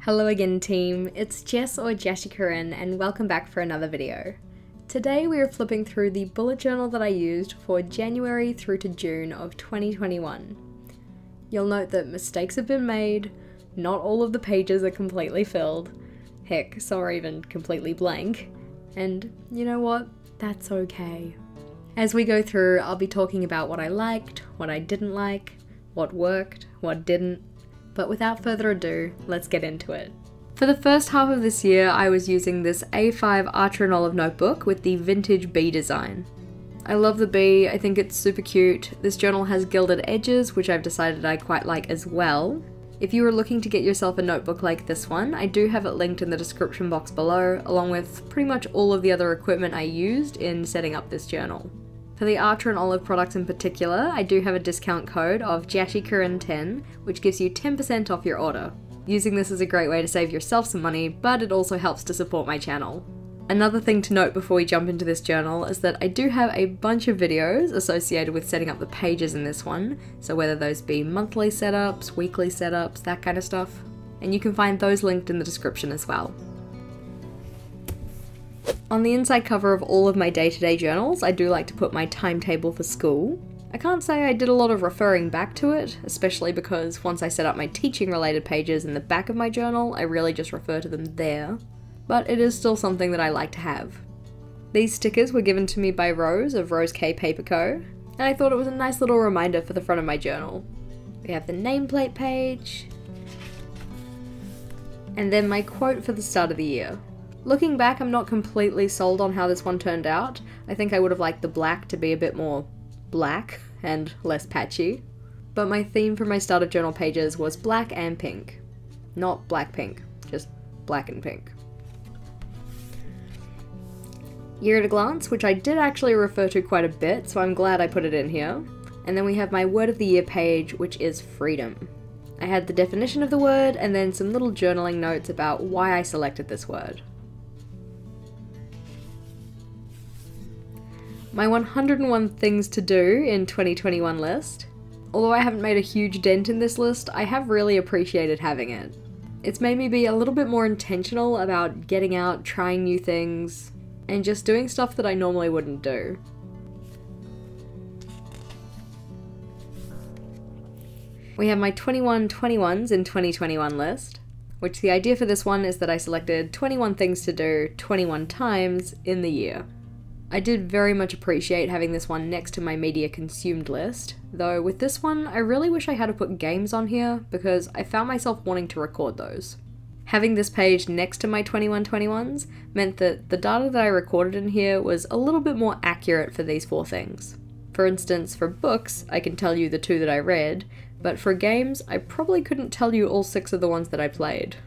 Hello again team, it's Jess or JashiiCorrin and welcome back for another video. Today we are flipping through the bullet journal that I used for January through to June of 2021. You'll note that mistakes have been made, not all of the pages are completely filled, heck, some are even completely blank, and you know what, that's okay. As we go through, I'll be talking about what I liked, what I didn't like, what worked, what didn't, but without further ado, let's get into it. For the first half of this year, I was using this A5 Archer and Olive notebook with the vintage bee design. I love the bee, I think it's super cute. This journal has gilded edges, which I've decided I quite like as well. If you are looking to get yourself a notebook like this one, I do have it linked in the description box below, along with pretty much all of the other equipment I used in setting up this journal. For the Archer and Olive products in particular, I do have a discount code of JashiiCorrin10, which gives you 10% off your order. Using this is a great way to save yourself some money, but it also helps to support my channel. Another thing to note before we jump into this journal is that I do have a bunch of videos associated with setting up the pages in this one, so whether those be monthly setups, weekly setups, that kind of stuff, and you can find those linked in the description as well. On the inside cover of all of my day-to-day journals, I do like to put my timetable for school. I can't say I did a lot of referring back to it, especially because once I set up my teaching related pages in the back of my journal, I really just refer to them there. But it is still something that I like to have. These stickers were given to me by Rose of Rose K Paper Co, and I thought it was a nice little reminder for the front of my journal. We have the nameplate page, and then my quote for the start of the year. Looking back, I'm not completely sold on how this one turned out. I think I would have liked the black to be a bit more black and less patchy. But my theme for my start of journal pages was black and pink. Not black pink, just black and pink. Year at a glance, which I did actually refer to quite a bit, so I'm glad I put it in here. And then we have my word of the year page, which is freedom. I had the definition of the word and then some little journaling notes about why I selected this word. My 101 things to do in 2021 list. Although I haven't made a huge dent in this list, I have really appreciated having it. It's made me be a little bit more intentional about getting out, trying new things, and just doing stuff that I normally wouldn't do. We have my 21 21s in 2021 list, which the idea for this one is that I selected 21 things to do 21 times in the year. I did very much appreciate having this one next to my media consumed list, though with this one I really wish I had to put games on here because I found myself wanting to record those. Having this page next to my 21 21s meant that the data that I recorded in here was a little bit more accurate for these 4 things. For instance, for books, I can tell you the 2 that I read, but for games, I probably couldn't tell you all 6 of the ones that I played.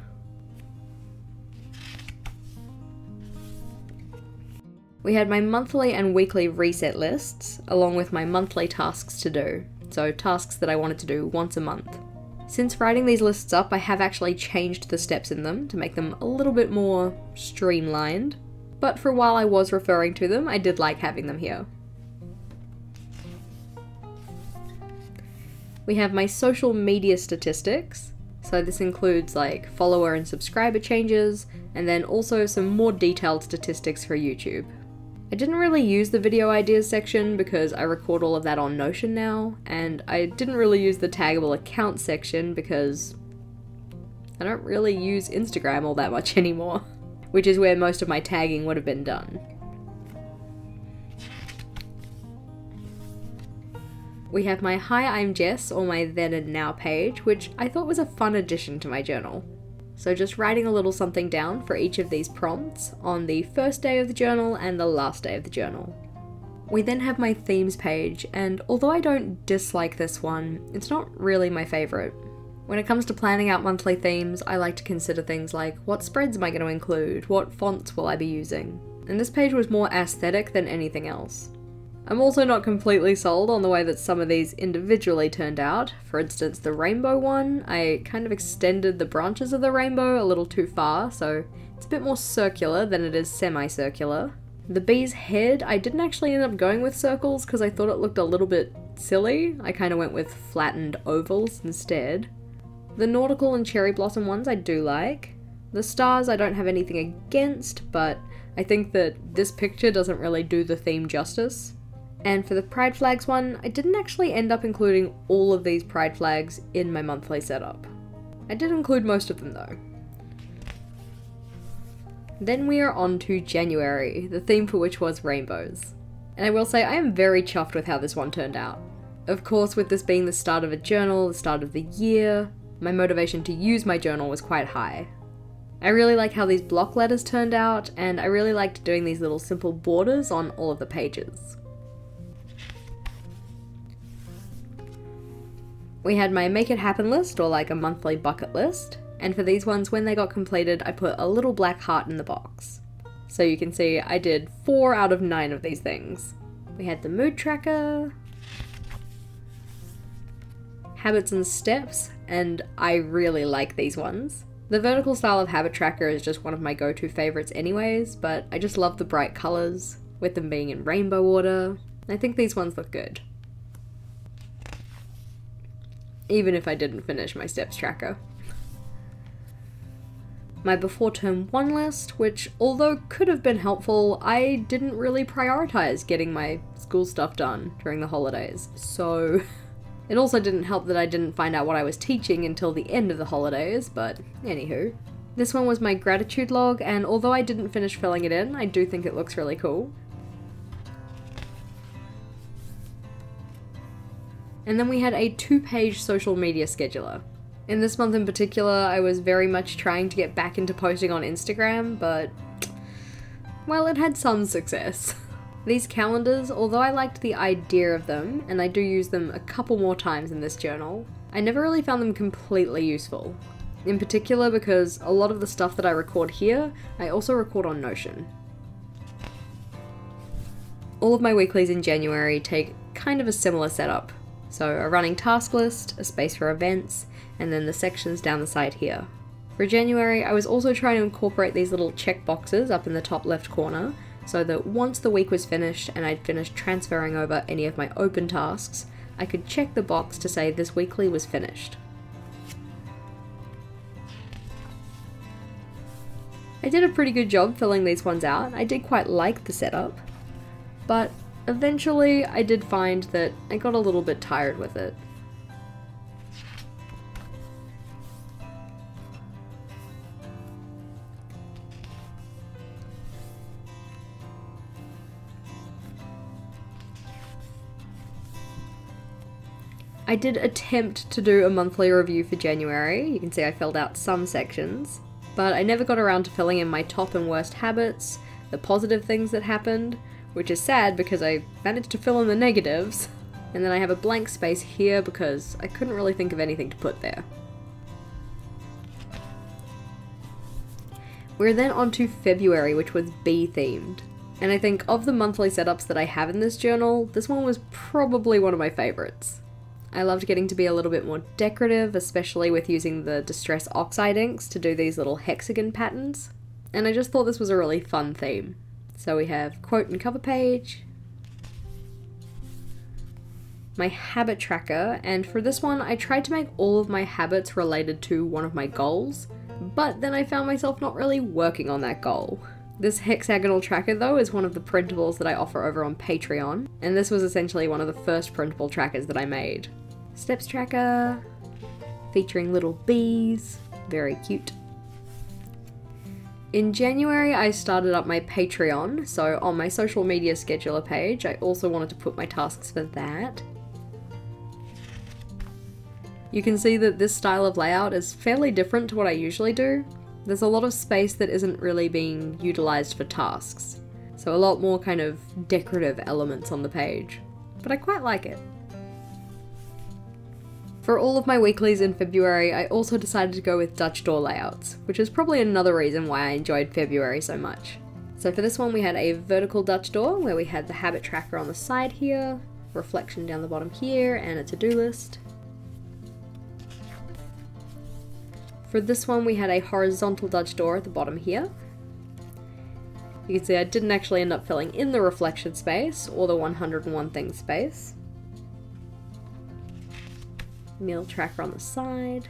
We had my monthly and weekly reset lists, along with my monthly tasks to do, so tasks that I wanted to do once a month. Since writing these lists up, I have actually changed the steps in them to make them a little bit more streamlined, but for while I was referring to them, I did like having them here. We have my social media statistics, so this includes like follower and subscriber changes, and then also some more detailed statistics for YouTube. I didn't really use the video ideas section because I record all of that on Notion now, and I didn't really use the taggable account section because I don't really use Instagram all that much anymore, which is where most of my tagging would have been done. We have my Hi I'm Jess or my Then and Now page, which I thought was a fun addition to my journal. So just writing a little something down for each of these prompts on the first day of the journal and the last day of the journal. We then have my themes page, and although I don't dislike this one, it's not really my favourite. When it comes to planning out monthly themes, I like to consider things like what spreads am I going to include, what fonts will I be using, and this page was more aesthetic than anything else. I'm also not completely sold on the way that some of these individually turned out. For instance, the rainbow one, I kind of extended the branches of the rainbow a little too far, so it's a bit more circular than it is semicircular. The bee's head, I didn't actually end up going with circles because I thought it looked a little bit silly. I kind of went with flattened ovals instead. The nautical and cherry blossom ones I do like. The stars I don't have anything against, but I think that this picture doesn't really do the theme justice. And for the pride flags one, I didn't actually end up including all of these pride flags in my monthly setup. I did include most of them though. Then we are on to January, the theme for which was rainbows. And I will say I am very chuffed with how this one turned out. Of course, with this being the start of a journal, the start of the year, my motivation to use my journal was quite high. I really like how these block letters turned out, and I really liked doing these little simple borders on all of the pages. We had my make it happen list, or like a monthly bucket list, and for these ones, when they got completed, I put a little black heart in the box. So you can see I did 4 out of 9 of these things. We had the mood tracker, habits and steps, and I really like these ones. The vertical style of habit tracker is just one of my go-to favorites anyways, but I just love the bright colors, with them being in rainbow order. I think these ones look good. Even if I didn't finish my steps tracker. My before term 1 list, which although could have been helpful, I didn't really prioritize getting my school stuff done during the holidays, so it also didn't help that I didn't find out what I was teaching until the end of the holidays, but anywho. This one was my gratitude log, and although I didn't finish filling it in, I do think it looks really cool. And then we had a 2-page social media scheduler. In this month in particular, I was very much trying to get back into posting on Instagram, but well, it had some success. These calendars, although I liked the idea of them, and I do use them a couple more times in this journal, I never really found them completely useful. In particular because a lot of the stuff that I record here, I also record on Notion. All of my weeklies in January take kind of a similar setup. So a running task list, a space for events, and then the sections down the side here. For January, I was also trying to incorporate these little check boxes up in the top left corner, so that once the week was finished and I'd finished transferring over any of my open tasks, I could check the box to say this weekly was finished. I did a pretty good job filling these ones out. I did quite like the setup, but eventually I did find that I got a little bit tired with it. I did attempt to do a monthly review for January. You can see I filled out some sections, but I never got around to filling in my top and worst habits, the positive things that happened, which is sad because I managed to fill in the negatives, and then I have a blank space here because I couldn't really think of anything to put there. We're then on to February, which was bee themed. And I think of the monthly setups that I have in this journal, this one was probably one of my favorites. I loved getting to be a little bit more decorative, especially with using the Distress Oxide inks to do these little hexagon patterns. And I just thought this was a really fun theme. So we have quote and cover page, my habit tracker, and for this one I tried to make all of my habits related to one of my goals, but then I found myself not really working on that goal. This hexagonal tracker though is one of the printables that I offer over on Patreon, and this was essentially one of the first printable trackers that I made. Steps tracker, featuring little bees, very cute. In January I started up my Patreon, so on my social media scheduler page I also wanted to put my tasks for that. You can see that this style of layout is fairly different to what I usually do. There's a lot of space that isn't really being utilized for tasks, so a lot more kind of decorative elements on the page, but I quite like it. For all of my weeklies in February, I also decided to go with Dutch door layouts, which is probably another reason why I enjoyed February so much. So for this one we had a vertical Dutch door where we had the habit tracker on the side here, reflection down the bottom here, and a to-do list. For this one we had a horizontal Dutch door at the bottom here. You can see I didn't actually end up filling in the reflection space or the 101 things space. Meal tracker on the side.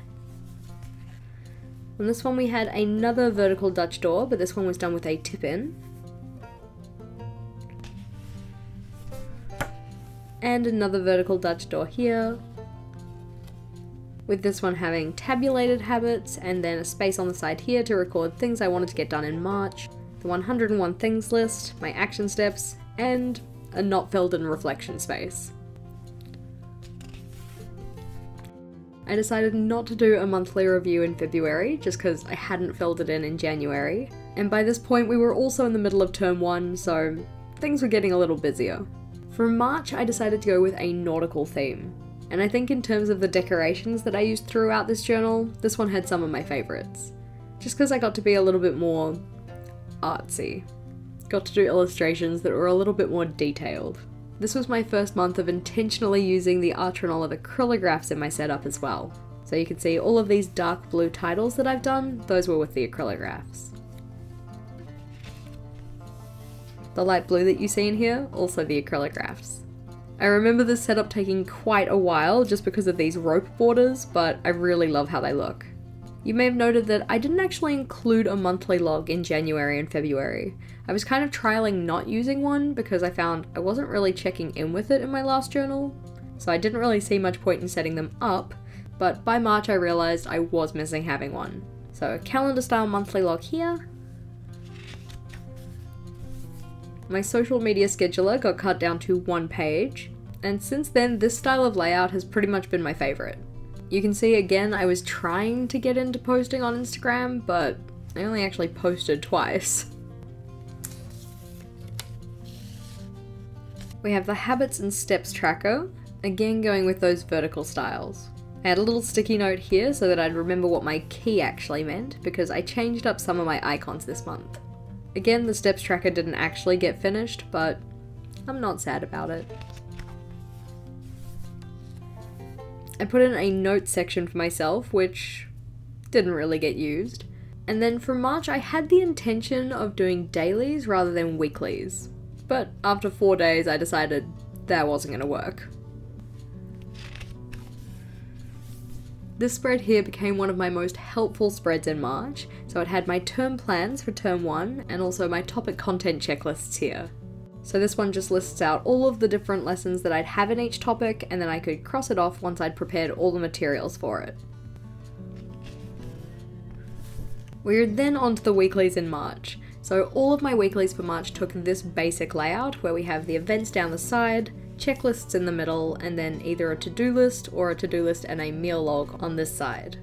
On this one we had another vertical Dutch door, but this one was done with a tip-in. And another vertical Dutch door here, with this one having tabulated habits and then a space on the side here to record things I wanted to get done in March, the 101 things list, my action steps, and a not filled in reflection space. I decided not to do a monthly review in February just because I hadn't filled it in January, and by this point we were also in the middle of term 1, so things were getting a little busier. For March, I decided to go with a nautical theme, and I think in terms of the decorations that I used throughout this journal, this one had some of my favourites. Just because I got to be a little bit more artsy. Got to do illustrations that were a little bit more detailed. This was my first month of intentionally using the Artronol of acrylographs in my setup as well. So you can see all of these dark blue titles that I've done, those were with the acrylographs. The light blue that you see in here, also the acrylographs. I remember this setup taking quite a while just because of these rope borders, but I really love how they look. You may have noted that I didn't actually include a monthly log in January and February. I was kind of trialing not using one because I found I wasn't really checking in with it in my last journal, so I didn't really see much point in setting them up, but by March I realised I was missing having one. So a calendar style monthly log here. My social media scheduler got cut down to 1 page, and since then this style of layout has pretty much been my favourite. You can see again I was trying to get into posting on Instagram, but I only actually posted twice. We have the habits and steps tracker, again going with those vertical styles. I had a little sticky note here so that I'd remember what my key actually meant, because I changed up some of my icons this month. Again, the steps tracker didn't actually get finished, but I'm not sad about it. I put in a notes section for myself, which didn't really get used. And then for March, I had the intention of doing dailies rather than weeklies. But after 4 days, I decided that wasn't going to work. This spread here became one of my most helpful spreads in March, so it had my term plans for term 1 and also my topic content checklists here. So this one just lists out all of the different lessons that I'd have in each topic, and then I could cross it off once I'd prepared all the materials for it. We're then on to the weeklies in March. So all of my weeklies for March took this basic layout where we have the events down the side, checklists in the middle, and then either a to-do list or a to-do list and a meal log on this side.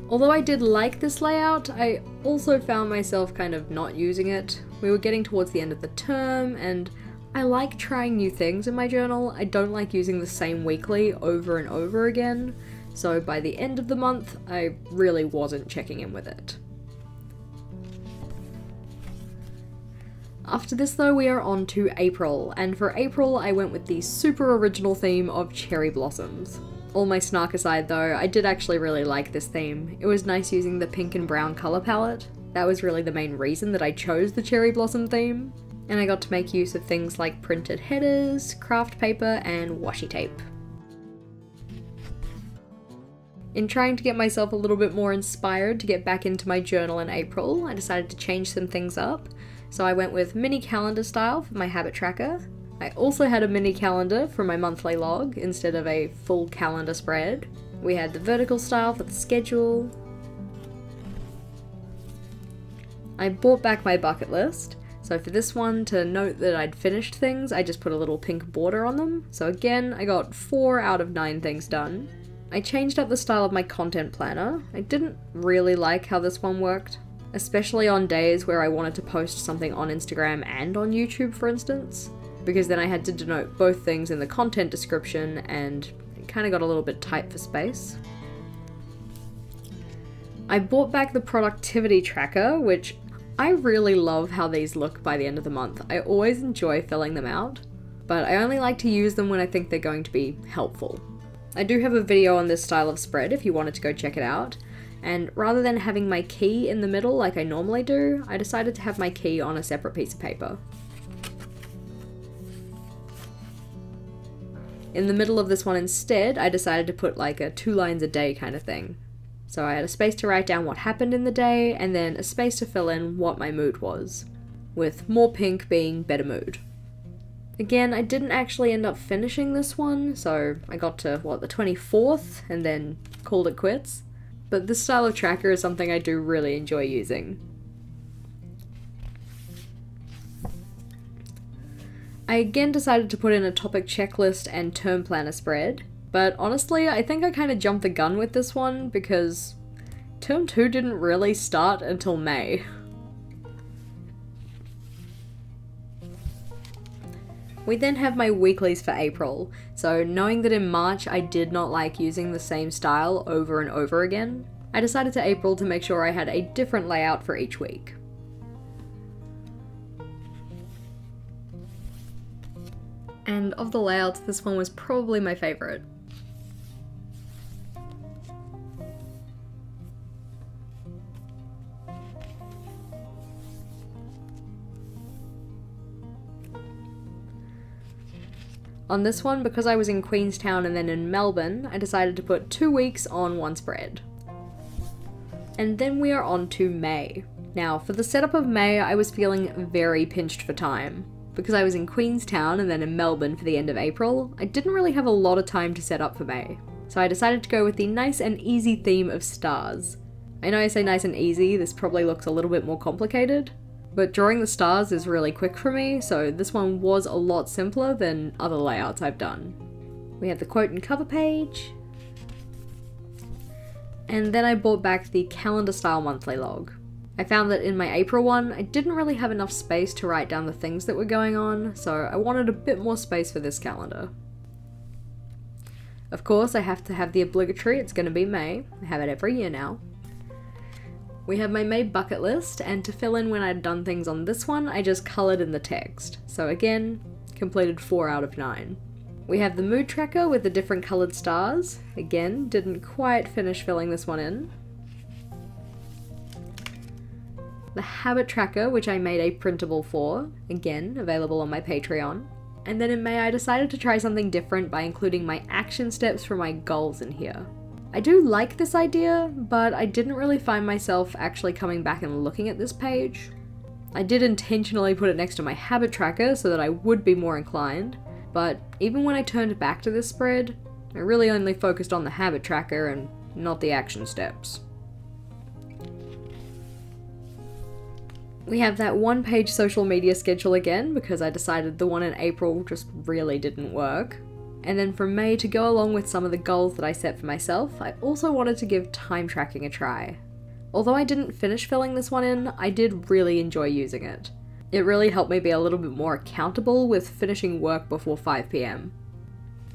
Although I did like this layout, I also found myself kind of not using it. We were getting towards the end of the term, and I like trying new things in my journal. I don't like using the same weekly over and over again, so by the end of the month, I really wasn't checking in with it. After this though, we are on to April, and for April I went with the super original theme of cherry blossoms. All my snark aside though, I did actually really like this theme. It was nice using the pink and brown colour palette. That was really the main reason that I chose the cherry blossom theme. And I got to make use of things like printed headers, craft paper, and washi tape. In trying to get myself a little bit more inspired to get back into my journal in April, I decided to change some things up. So I went with mini calendar style for my habit tracker. I also had a mini calendar for my monthly log instead of a full calendar spread. We had the vertical style for the schedule. I brought back my bucket list. So for this one, to note that I'd finished things, I just put a little pink border on them. So again, I got 4 out of 9 things done. I changed up the style of my content planner. I didn't really like how this one worked, especially on days where I wanted to post something on Instagram and on YouTube, for instance, because then I had to denote both things in the content description and it kind of got a little bit tight for space. I brought back the productivity tracker, which I really love how these look by the end of the month. I always enjoy filling them out, but I only like to use them when I think they're going to be helpful. I do have a video on this style of spread if you wanted to go check it out. And rather than having my key in the middle like I normally do, I decided to have my key on a separate piece of paper. In the middle of this one instead, I decided to put like a 2 lines a day kind of thing. So I had a space to write down what happened in the day, and then a space to fill in what my mood was, with more pink being better mood. Again, I didn't actually end up finishing this one, so I got to, the 24th, and then called it quits. But this style of tracker is something I do really enjoy using. I again decided to put in a topic checklist and term planner spread, but honestly I think I kind of jumped the gun with this one because term 2 didn't really start until May. We then have my weeklies for April, so knowing that in March I did not like using the same style over and over again, I decided to April to make sure I had a different layout for each week. And of the layouts, this one was probably my favourite. On this one, because I was in Queenstown and then in Melbourne, I decided to put 2 weeks on one spread. And then we are on to May. Now, for the setup of May, I was feeling very pinched for time. Because I was in Queenstown and then in Melbourne for the end of April, I didn't really have a lot of time to set up for May. So I decided to go with the nice and easy theme of stars. I know I say nice and easy, this probably looks a little bit more complicated, but drawing the stars is really quick for me, so this one was a lot simpler than other layouts I've done. We have the quote and cover page, and then I brought back the calendar style monthly log. I found that in my April one, I didn't really have enough space to write down the things that were going on, so I wanted a bit more space for this calendar. Of course, I have to have the obligatory, it's going to be May. I have it every year now. We have my May bucket list, and to fill in when I'd done things on this one, I just coloured in the text. So again, completed 4 out of 9. We have the mood tracker with the different coloured stars. Again, didn't quite finish filling this one in. The habit tracker, which I made a printable for, again, available on my Patreon. And then in May I decided to try something different by including my action steps for my goals in here. I do like this idea, but I didn't really find myself actually coming back and looking at this page. I did intentionally put it next to my habit tracker so that I would be more inclined, but even when I turned back to this spread, I really only focused on the habit tracker and not the action steps. We have that 1-page social media schedule again because I decided the one in April just really didn't work. And then for May, to go along with some of the goals that I set for myself, I also wanted to give time tracking a try. Although I didn't finish filling this one in, I did really enjoy using it. It really helped me be a little bit more accountable with finishing work before 5 PM.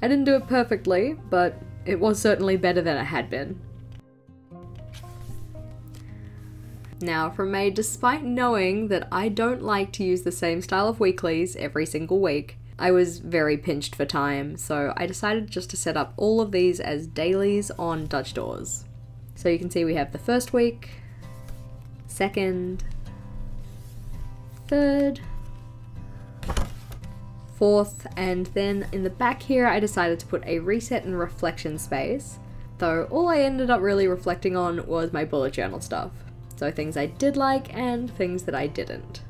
I didn't do it perfectly, but it was certainly better than it had been. Now for May, despite knowing that I don't like to use the same style of weeklies every single week, I was very pinched for time, so I decided just to set up all of these as dailies on Dutch doors. So you can see we have the first week, second, third, fourth, and then in the back here I decided to put a reset and reflection space, though all I ended up really reflecting on was my bullet journal stuff. So things I did like and things that I didn't.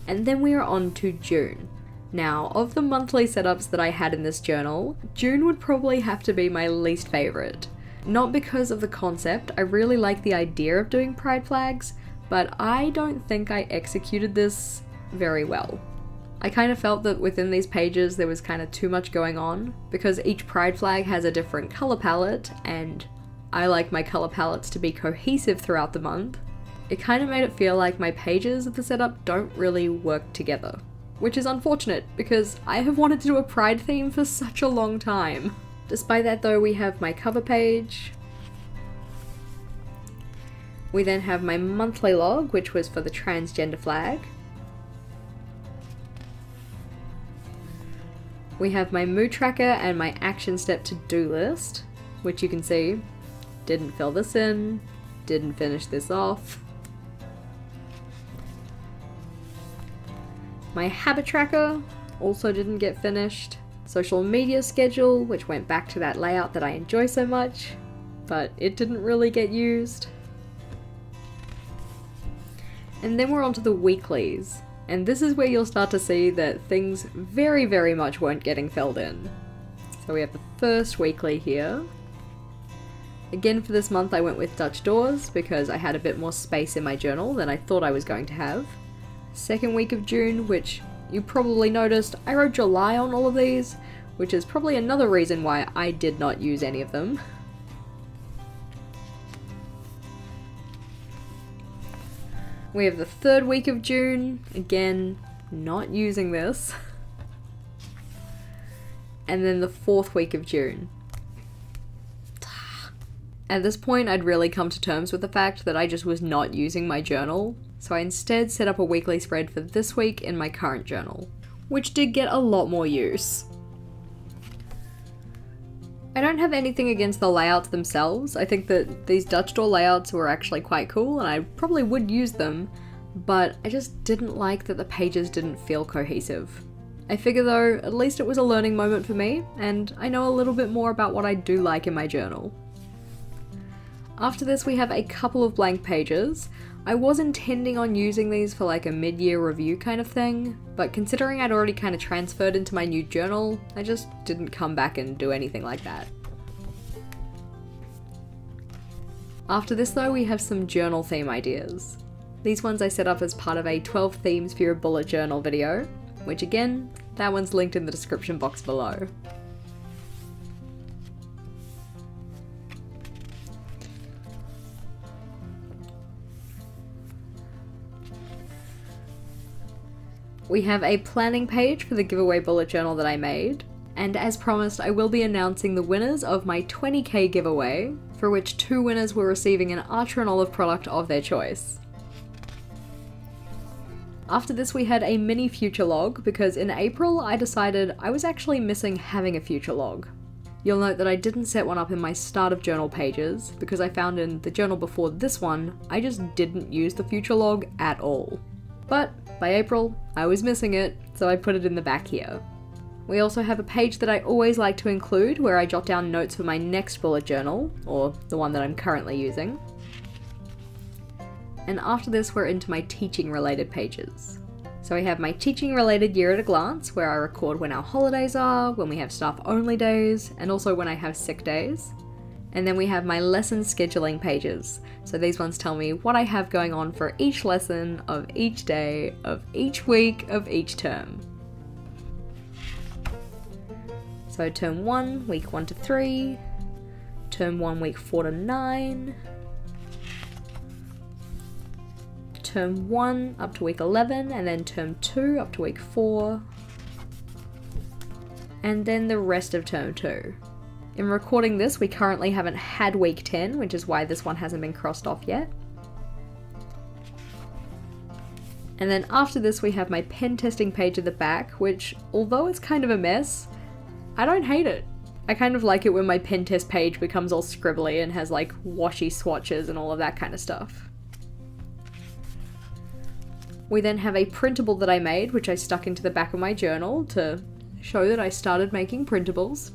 And then we are on to June. Now, of the monthly setups that I had in this journal, June would probably have to be my least favourite. Not because of the concept, I really like the idea of doing pride flags, but I don't think I executed this very well. I kind of felt that within these pages there was kind of too much going on, because each pride flag has a different colour palette, and I like my colour palettes to be cohesive throughout the month. It kind of made it feel like my pages of the setup don't really work together. Which is unfortunate, because I have wanted to do a pride theme for such a long time. Despite that though, we have my cover page. We then have my monthly log, which was for the transgender flag. We have my mood tracker and my action step to-do list, which you can see, didn't fill this in, didn't finish this off. My habit tracker also didn't get finished, social media schedule, which went back to that layout that I enjoy so much, but it didn't really get used. And then we're on to the weeklies, and this is where you'll start to see that things very, very much weren't getting filled in. So we have the first weekly here. Again, for this month I went with Dutch doors because I had a bit more space in my journal than I thought I was going to have. Second week of June, which you probably noticed, I wrote July on all of these, which is probably another reason why I did not use any of them. We have the third week of June, again, not using this. And then the fourth week of June. At this point, I'd really come to terms with the fact that I just was not using my journal, so I instead set up a weekly spread for this week in my current journal, which did get a lot more use. I don't have anything against the layouts themselves. I think that these Dutch door layouts were actually quite cool and I probably would use them, but I just didn't like that the pages didn't feel cohesive. I figure though, at least it was a learning moment for me, and I know a little bit more about what I do like in my journal. After this we have a couple of blank pages. I was intending on using these for like a mid-year review kind of thing, but considering I'd already kind of transferred into my new journal, I just didn't come back and do anything like that. After this though, we have some journal theme ideas. These ones I set up as part of a 12 themes for your bullet journal video, which again, that one's linked in the description box below. We have a planning page for the giveaway bullet journal that I made, and as promised I will be announcing the winners of my 20k giveaway, for which 2 winners were receiving an Archer and Olive product of their choice. After this we had a mini future log, because in April I decided I was actually missing having a future log. You'll note that I didn't set one up in my start of journal pages, because I found in the journal before this one, I just didn't use the future log at all. But by April, I was missing it, so I put it in the back here. We also have a page that I always like to include where I jot down notes for my next bullet journal, or the one that I'm currently using. And after this we're into my teaching related pages. So I have my teaching related year at a glance, where I record when our holidays are, when we have staff only days, and also when I have sick days. And then we have my lesson scheduling pages. So these ones tell me what I have going on for each lesson, of each day, of each week, of each term. So term 1, week 1 to 3, term 1, week 4 to 9, term 1 up to week 11, and then term 2 up to week 4, and then the rest of term 2. In recording this, we currently haven't had week 10, which is why this one hasn't been crossed off yet. And then after this we have my pen testing page at the back, which, although it's kind of a mess, I don't hate it. I kind of like it when my pen test page becomes all scribbly and has like washi swatches and all of that kind of stuff. We then have a printable that I made, which I stuck into the back of my journal to show that I started making printables.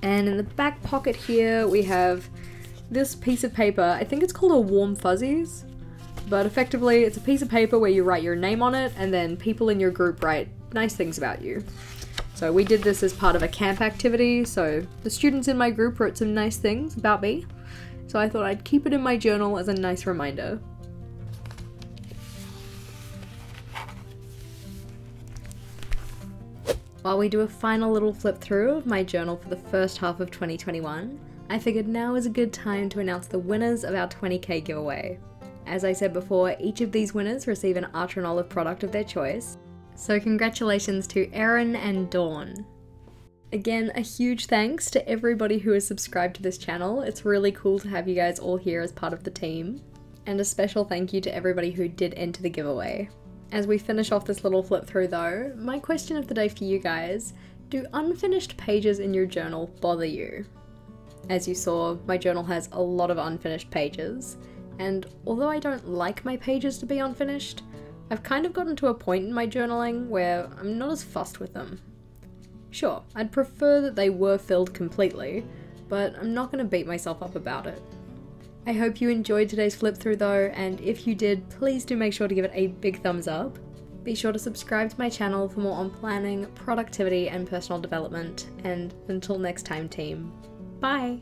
And in the back pocket here we have this piece of paper. I think it's called a warm fuzzies, but effectively it's a piece of paper where you write your name on it and then people in your group write nice things about you. So we did this as part of a camp activity, so the students in my group wrote some nice things about me, so I thought I'd keep it in my journal as a nice reminder. While we do a final little flip through of my journal for the first half of 2021, I figured now is a good time to announce the winners of our 20k giveaway. As I said before, each of these winners receive an Archer and Olive product of their choice, so congratulations to Erin and Dawn. Again, a huge thanks to everybody who has subscribed to this channel. It's really cool to have you guys all here as part of the team. And a special thank you to everybody who did enter the giveaway. As we finish off this little flip through though, my question of the day for you guys: do unfinished pages in your journal bother you? As you saw, my journal has a lot of unfinished pages, and although I don't like my pages to be unfinished, I've kind of gotten to a point in my journaling where I'm not as fussed with them. Sure, I'd prefer that they were filled completely, but I'm not going to beat myself up about it. I hope you enjoyed today's flip through though, and if you did, please do make sure to give it a big thumbs up. Be sure to subscribe to my channel for more on planning, productivity, and personal development, and until next time team, bye!